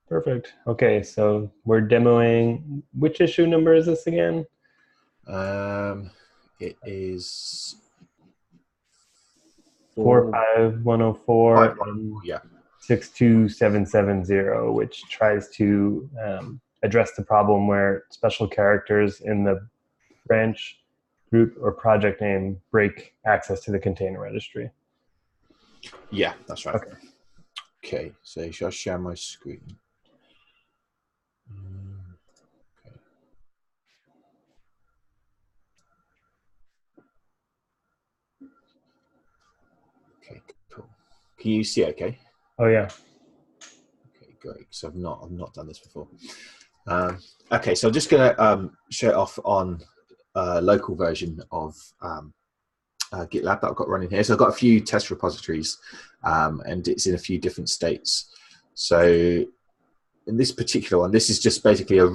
Perfect. Okay, so we're demoing. Which issue number is this again? Um, it is Four four five one zero five four one. and Yeah, 62770, which tries to address the problem where special characters in the branch, group, or project name break access to the container registry. yeah, that's right. Okay. Okay, so shall I share my screen? Mm, Okay, okay, cool. Can you see? Okay, Oh yeah. okay, great. Because I've not done this before. Um, okay, so I'm just gonna show it off on a local version of GitLab that I've got running here. So I've got a few test repositories, and it's in a few different states. So in this particular one, this is just basically a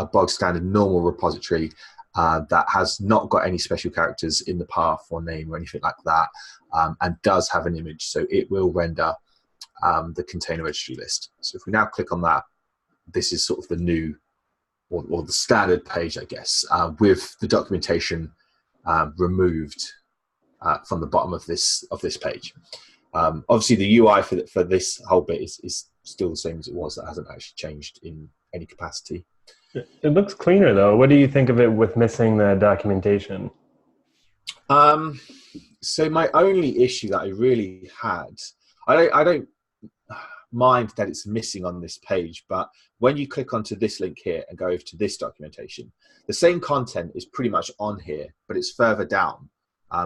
bog standard normal repository that has not got any special characters in the path or name or anything like that, and does have an image. So it will render the container registry list. So if we now click on that, this is sort of the new or the standard page, I guess, with the documentation removed from the bottom of this page. Obviously, the UI for this whole bit is still the same as it was. That hasn't actually changed in any capacity. It looks cleaner though. What do you think of it with missing the documentation? Um, so my only issue that I really had, I don't mind that it's missing on this page, but when you click onto this link here and go over to this documentation, the same content is pretty much on here, but it's further down,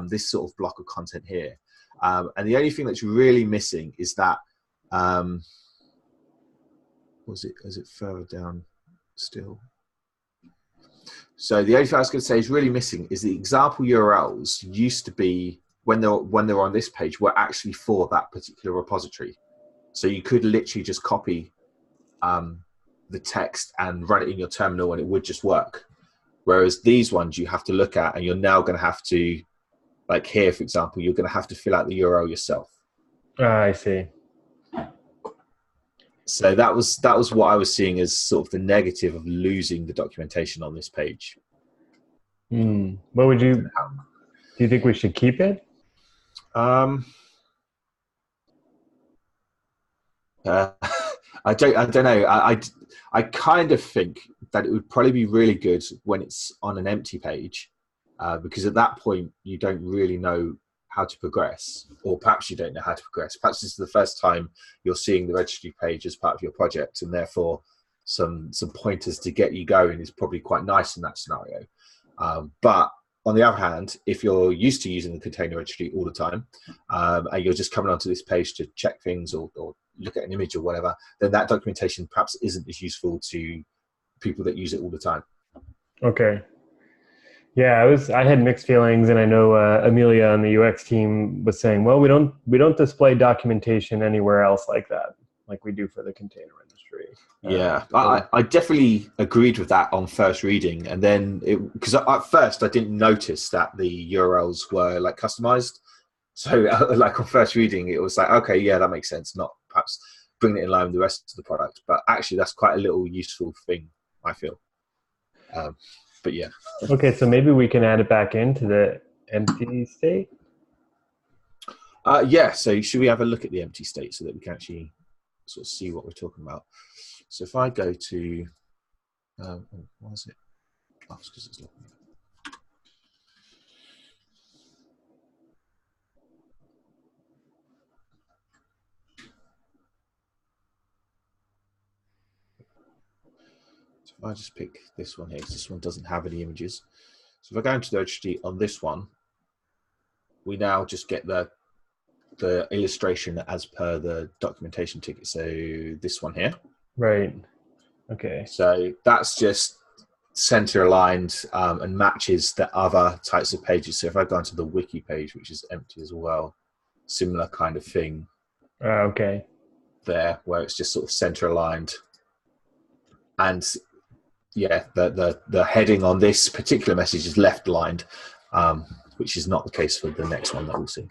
this sort of block of content here. And the only thing that's really missing is that, is it further down still? So the only thing I was going to say is really missing is the example URLs used to be when they're on this page were actually for that particular repository. So you could literally just copy the text and run it in your terminal and it would just work. Whereas these ones you have to look at and you're now going to have to, like here, for example, you're going to have to fill out the URL yourself. I see. So that was what I was seeing as sort of the negative of losing the documentation on this page. What would you do? You think we should keep it? Um, uh, I don't know. I kind of think that it would probably be really good when it's on an empty page, because at that point you don't really know how to progress, or perhaps you don't know how to progress. Perhaps this is the first time you're seeing the registry page as part of your project, and therefore some pointers to get you going is probably quite nice in that scenario. But on the other hand, if you're used to using the container registry all the time, and you're just coming onto this page to check things or look at an image or whatever, then that documentation perhaps isn't as useful to people that use it all the time. Okay. Yeah, I had mixed feelings, and I know Amelia on the UX team was saying, "Well, we don't display documentation anywhere else like that, like we do for the container registry." Yeah, So I definitely agreed with that on first reading, and then because at first I didn't notice that the URLs were like customized. So like on first reading, it was like, okay, yeah, that makes sense. Not perhaps bringing it in line with the rest of the product, but actually that's quite a little useful thing, I feel. Um, but yeah, okay, so maybe we can add it back into the empty state. yeah. So should we have a look at the empty state so that we can actually sort of see what we're talking about? So if I go to, what is it? Oh, it's because it's looking. So if I just pick this one here, because this one doesn't have any images. So if I go into the registry on this one, we now just get the illustration as per the documentation ticket. So this one here. Right. Okay. So that's just center aligned and matches the other types of pages. So if I go onto the wiki page, which is empty as well, similar kind of thing Okay. there, where it's just sort of center aligned. And yeah, the heading on this particular message is left aligned, which is not the case for the next one that we'll see.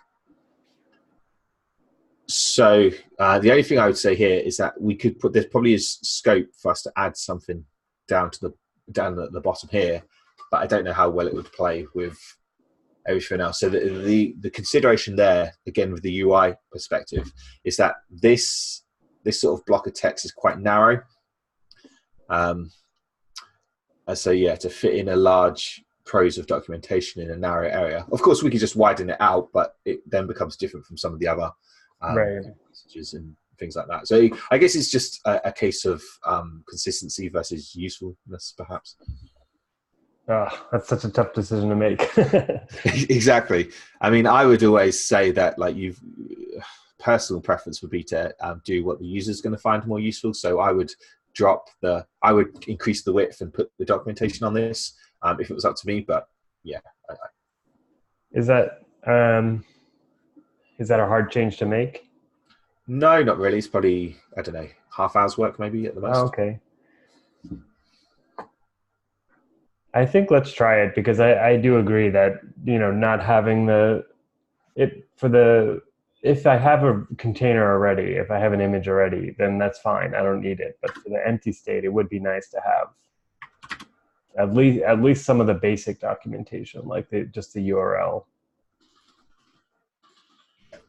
So the only thing I would say here is that we could put, there probably is scope for us to add something down to down at the bottom here, but I don't know how well it would play with everything else. So the consideration there, again with the UI perspective, is that this sort of block of text is quite narrow. And so yeah, to fit in a large prose of documentation in a narrow area. Of course, we could just widen it out, but it then becomes different from some of the other Right. messages and things like that. So I guess it's just a case of consistency versus usefulness, perhaps. Oh, that's such a tough decision to make. Exactly. I mean, I would always say that like personal preference would be to do what the user is going to find more useful. So I would I would increase the width and put the documentation on this if it was up to me. But yeah. Is that um, is that a hard change to make? No, not really. It's probably, I don't know, half hour's work maybe at the Oh, most. okay. I think let's try it because I do agree that not having it for the if I have a container already, if I have an image already, then that's fine. I don't need it. But for the empty state, it would be nice to have at least some of the basic documentation, like just the URL.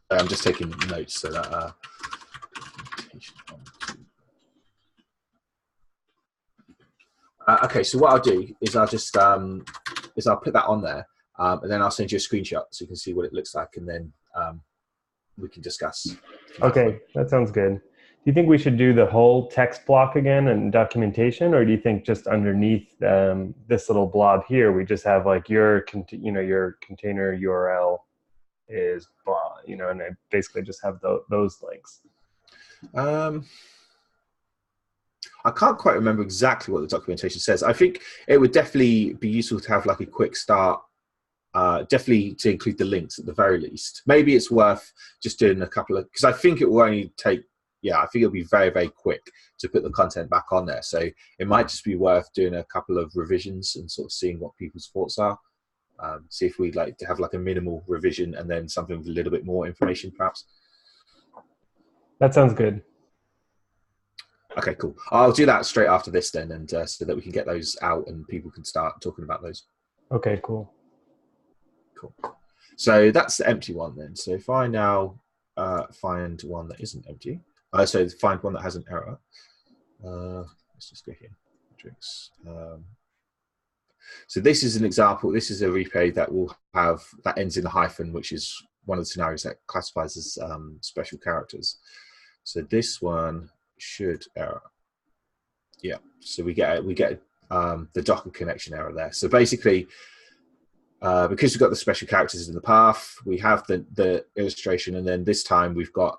I'm just taking notes so that. Okay, so what I'll do is I'll just I'll put that on there, and then I'll send you a screenshot so you can see what it looks like, and then we can discuss. Okay, that sounds good. Do you think we should do the whole text block again and documentation, or do you think just underneath this little blob here, we just have like your container URL is blah, and I basically just have those links. I can't quite remember exactly what the documentation says. I think it would definitely be useful to have like a quick start, definitely to include the links at the very least. Maybe it's worth just doing a couple of, because I think it will only take, I think it'll be very, very quick to put the content back on there. So it might just be worth doing a couple of revisions and sort of seeing what people's thoughts are. See if we'd like to have like a minimal revision and then something with a little bit more information perhaps. That sounds good. Okay, cool. I'll do that straight after this then, and so that we can get those out and people can start talking about those. Okay, cool. Cool. So that's the empty one then. So if I now find one that isn't empty, so find one that has an error. Let's just go here. Matrix. So this is an example. This is a replay that will have that ends in a hyphen, which is one of the scenarios that classifies as special characters. So this one should error. Yeah. So we get the Docker connection error there. So basically, because we've got the special characters in the path, we have the illustration, and then this time we've got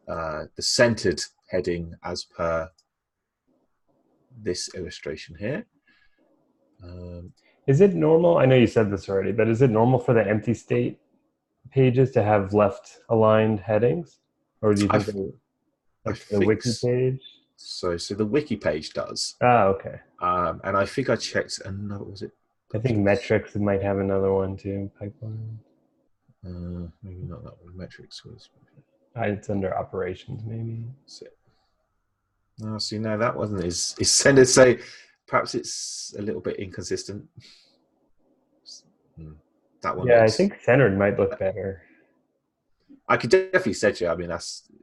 the centered heading as per this illustration here. Is it normal? I know you said this already, but is it normal for the empty state pages to have left aligned headings, or do you think the wiki page? So the wiki page does. Okay. And I think I checked another. Was it? I think metrics might have another one too. Pipeline. Maybe not that one. Metrics was. It's under operations, maybe. No, see, no, that wasn't is centered. So perhaps it's a little bit inconsistent. That one. Yeah, I think centered might look better. I could definitely set you. I mean,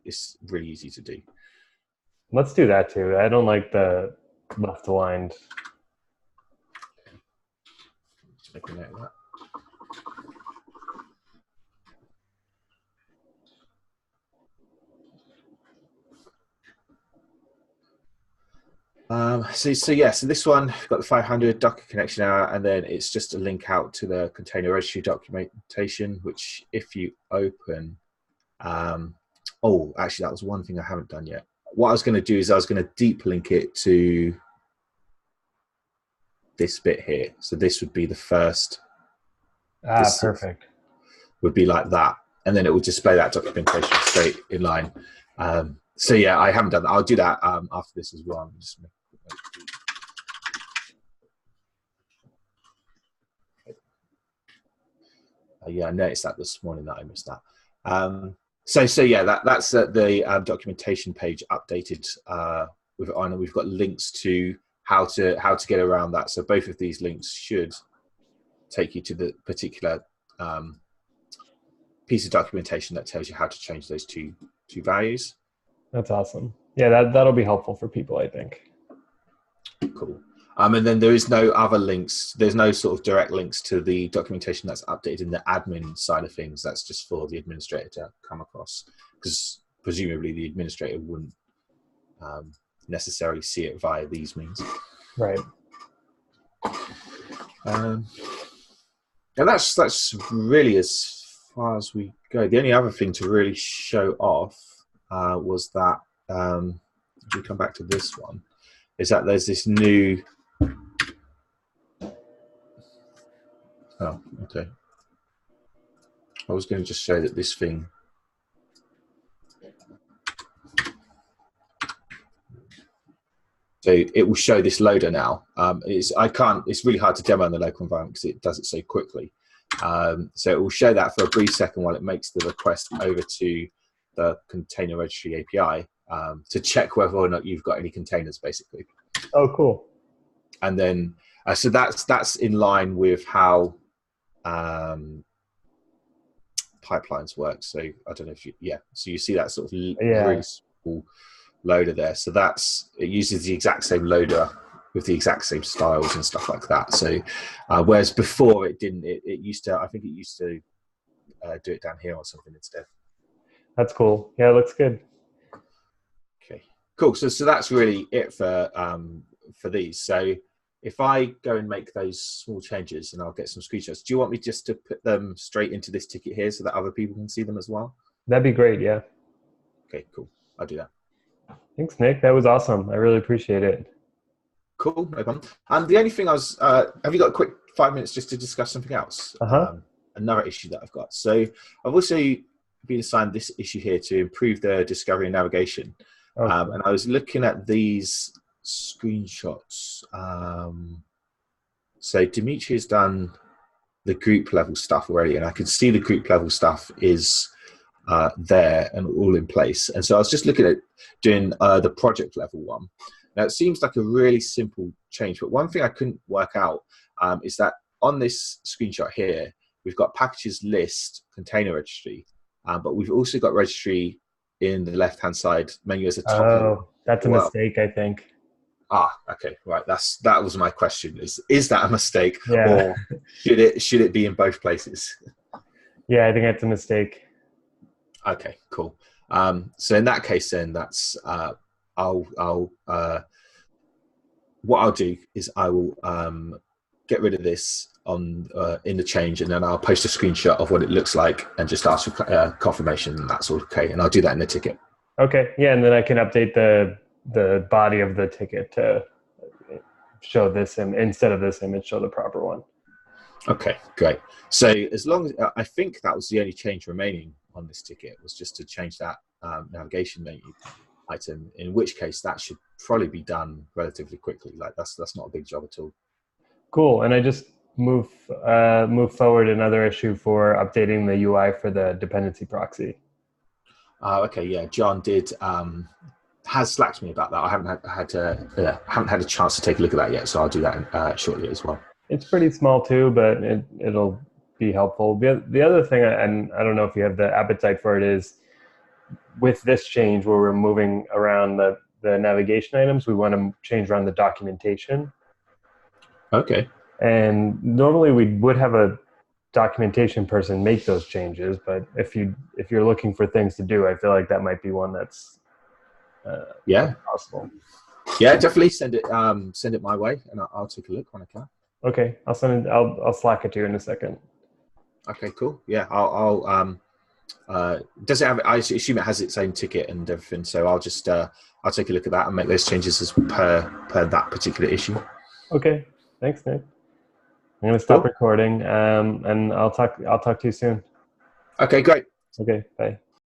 it's really easy to do. Let's do that too. I don't like the left aligned. Just make a note of that. So this one, we've got the 500 Docker connection error, and then it's just a link out to the container registry documentation, which if you open, actually that was one thing I haven't done yet. What I was going to do is I was going to deep link it to this bit here. So this would be the first. Perfect. Would be like that, and then it would display that documentation straight in line. So yeah, I haven't done that. I'll do that after this as well. Yeah, I noticed that this morning that I missed that. So yeah, that's the documentation page updated with it on, and we've got links to how to get around that. So both of these links should take you to the particular piece of documentation that tells you how to change those two values. That's awesome. Yeah, that'll be helpful for people, I think. Cool. And then there is no other links. There's no sort of direct links to the documentation that's updated in the admin side of things. That's just for the administrator to come across, because presumably the administrator wouldn't necessarily see it via these means. Right. And that's really as far as we go. The only other thing to really show off was that, if we come back to this one, is that there's this new... Oh, okay. I was going to just show that this thing... So it will show this loader now. It's really hard to demo in the local environment because it does it so quickly. So it will show that for a brief second while it makes the request over to the container registry API to check whether or not you've got any containers, basically. Oh, cool. And then, so that's in line with how pipelines work. So I don't know if so you see that sort of really small loader there. So it uses the exact same loader with the exact same styles and stuff like that. So whereas before it didn't, it used to, I think it used to do it down here or something instead. That's cool. Yeah, it looks good. Okay, cool. So that's really it for these. So if I go and make those small changes, and I'll get some screenshots, do you want me just to put them straight into this ticket here so that other people can see them as well? That'd be great, yeah. Okay, cool. I'll do that. Thanks, Nick. That was awesome. I really appreciate it. Cool, no problem. And the only thing I was, have you got a quick 5 minutes just to discuss something else? Another issue that I've got. So I've also been assigned this issue here to improve the discovery and navigation. Okay. And I was looking at these screenshots. So Dimitri has done the group level stuff already, and I can see the group level stuff is there and all in place. And so I was just looking at doing the project level one. Now, it seems like a really simple change, but one thing I couldn't work out is that on this screenshot here, we've got packages list, container registry, but we've also got registry in the left-hand side menu as a top. Oh, that's a mistake, I think. Okay, right. That was my question. Is that a mistake, or should it be in both places? Yeah, I think that's a mistake. Okay, cool. So in that case, then that's what I'll do is I will get rid of this on in the change, and then I'll post a screenshot of what it looks like and just ask for confirmation, and that's all okay. And I'll do that in the ticket. Okay, yeah, and then I can update the body of the ticket to show this instead of this image, show the proper one. Okay, great. So as long as I think that was the only change remaining on this ticket was just to change that navigation menu item, in which case that should probably be done relatively quickly. Like that's not a big job at all. Cool. And I just move forward another issue for updating the UI for the dependency proxy. Okay, yeah, John did has slacked me about that. I haven't had a chance to take a look at that yet, so I'll do that shortly as well. It's pretty small too, but it'll be helpful. The other thing, and I don't know if you have the appetite for it, is with this change where we're moving around the navigation items, we want to change around the documentation. Okay. And normally we would have a documentation person make those changes, but if you're looking for things to do, I feel like that might be one that's possible. Yeah, definitely send it my way, and I'll take a look when I can. Okay, I'll send it. I'll Slack it to you in a second. Okay, cool. Yeah, I'll does it have? I assume it has its own ticket and everything. So I'll just I'll take a look at that and make those changes as per that particular issue. Okay, thanks, Nick. I'm gonna stop recording, and I'll talk to you soon. Okay, great. Okay, bye.